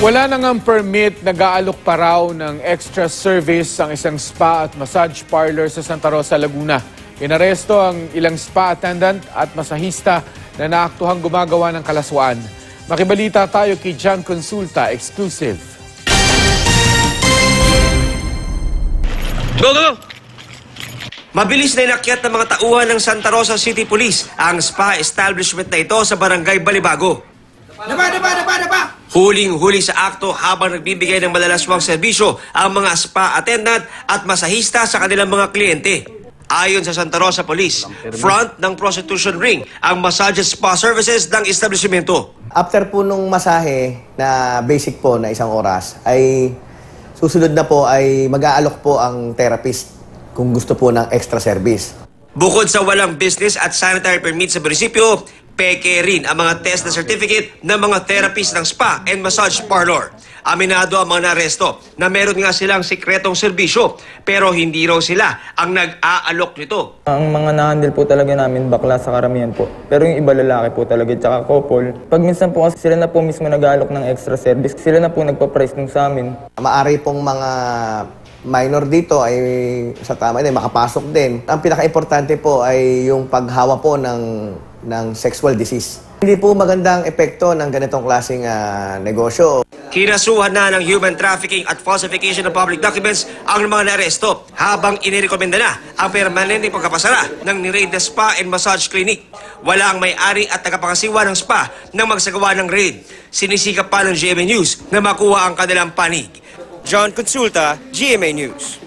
Wala nang ang permit, nag-aalok pa raw ng extra service ang isang spa at massage parlor sa Santa Rosa, Laguna. Inaresto ang ilang spa attendant at masahista na naaktuhang gumagawa ng kalaswaan. Makibalita tayo kay John Consulta, exclusive. Go, go! Mabilis na inakyat ng mga tauhan ng Santa Rosa City Police ang spa establishment na ito sa Barangay Balibago. Daba! Huling-huli sa akto habang nagbibigay ng malalaswang serbisyo ang mga spa attendant at masahista sa kanilang mga kliyente. Ayon sa Santa Rosa Police, front ng prostitution ring ang massage spa services ng establishmento. After po nung masahe na basic po na 1 oras, ay susunod na po ay mag-aalok po ang therapist kung gusto po ng extra service. Bukod sa walang business at sanitary permit sa munisipyo, peke rin ang mga test na certificate ng mga therapist ng spa and massage parlor. Aminado ang mga naresto na meron nga silang sikretong serbisyo pero hindi raw sila ang nag-aalok nito. Ang mga na-handle po talaga namin bakla sa karamihan po. Pero yung iba lalaki po talaga tsaka couple. Pag minsan po kasi sila na po mismo nag-aalok ng extra service, sila na po nagpa-price nung sa amin. Maari pong mga minor dito ay sa tama din, makapasok din. Ang pinaka-importante po ay yung paghawa po ng sexual disease. Hindi po magandang epekto ng ganitong klaseng negosyo. Kinasuhan na ng human trafficking at falsification of public documents ang mga naresto habang inirekomenda na ang permanenteng pagkapasara ng ni-raid na spa and massage clinic. Wala ang may-ari at tagapangasiwa ng spa nang magsagawa ng raid. Sinisikap pa ng GMA News na makuha ang kanilang panig. John Consulta, GMA News.